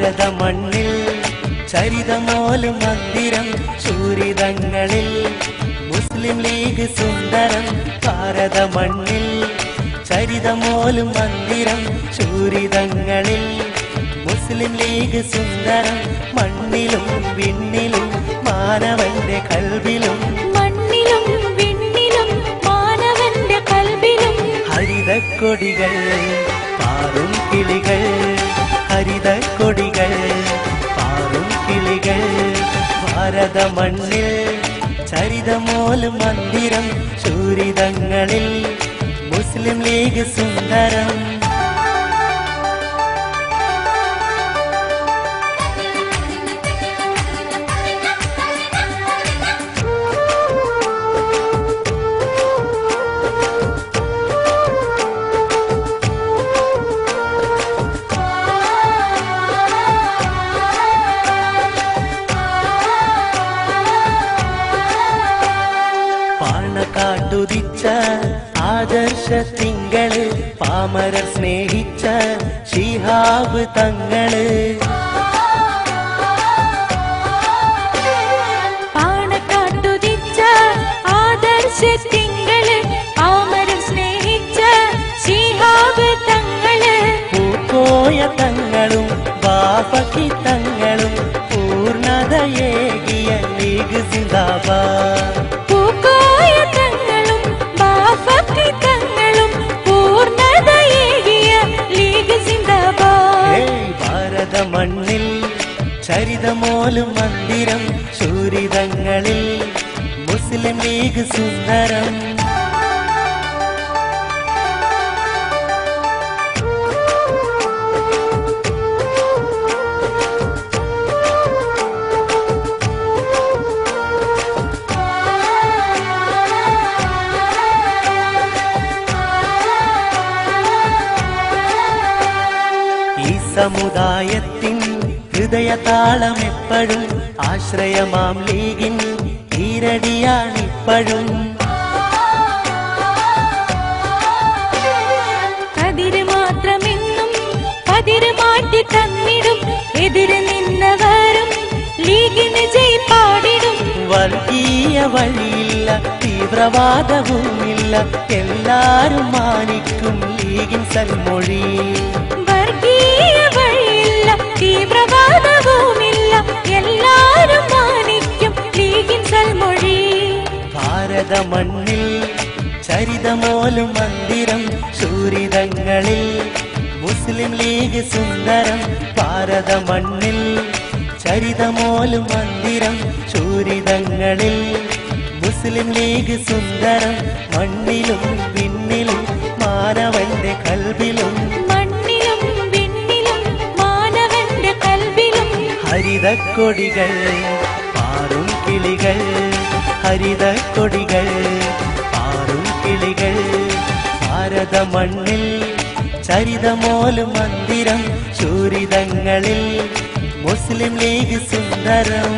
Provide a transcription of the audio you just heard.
ഭാരത മണ്ണിൽ ചരിതമോലും മന്ദിരം ശൂരിതങ്ങളിൽ മുസ്ലിം ലീഗ് സുന്ദരം ഭാരത മണ്ണിൽ ചരിതമോലും മന്ദിരം ശൂരിതങ്ങളിൽ മുസ്ലിം ലീഗ് സുന്ദരം മണ്ണിലും വിണ്ണിലും മാനവന്റെ കൽവിലും മണ്ണിലും വിണ്ണിലും മാനവന്റെ കൽവിലും ഹരിതക്കൊടികൾ പാറും കിളികൾ ഹരിതക്കൊടികൾ പാറും കിളികൾ ഭാരത മണ്ണിൽ ചരിതമോലും മന്ദിരം ശൂരിതങ്ങളിൽ മുസ്ലിം ലീഗ് സുന്ദരം പാണക്കാട്ടുദിച്ച ആദർശ തിങ്കള് പാമരർ സ്നേഹിച്ച ശിഹാബ് തങ്ങള് പാണക്കാട്ടുദിച്ച ആദർശ തിങ്കള് പാമരർ സ്നേഹിച്ച ശിഹാബ് തങ്ങള് പൂക്കോയ തങ്ങളും ബാഫക്കി തങ്ങളും പൂർണ്ണതയേകിയ ലീഗ് സിന്ദാബാദ് മണ്ണിൽ ചരിതമോലും മന്ദിരം ശൂരിതങ്ങളിൽ മുസ്ലിം ലീഗ് സുന്ദരം ഈ സമുദായത്തിൻ ഹൃദയതാളം എപ്പോഴും ആശ്രയമാം ലീഗിൻ ഈരടിയാണിപ്പോഴും അതിര് മാത്രമെന്നും അതിര് മാറ്റി തന്നിടും എതിര് നിന്നവരും ലീഗിന് ജയിപ്പാടിടും വർഗീയ വഴിയില്ല തീവ്രവാദവുമില്ല എല്ലാരും മാനിക്കും ലീഗിൻ സൽമൊഴി വർഗീയ വഴിയില്ല തീവ്രവാദവുമില്ല എല്ലാരും മാനിക്കും ലീഗിൻ സൽമൊഴി ഭാരത മണ്ണിൽ ചരിതമോലും മന്ദിരം ശൂരിതങ്ങളിൽ മുസ്ലിം ലീഗ് സുന്ദരം ഭാരത മണ്ണിൽ ചരിതമോലും മന്ദിരം ശൂരിതങ്ങളിൽ മുസ്ലിം ലീഗ് സുന്ദരം മണ്ണിലും പിന്നിലും മാനവന്റെ കൽവിലും മണ്ണിലും വിണ്ണിലും മാനവന്റെ കൽവിലും ഹരിതക്കൊടികൾ പാറും കിളികൾ ഹരിതക്കൊടികൾ പാറും കിളികൾ ഭാരത മണ്ണിൽ ചരിതമോലും മന്ദിരം ശൂരിതങ്ങളിൽ മുസ്ലിം ലീഗ് സുന്ദരം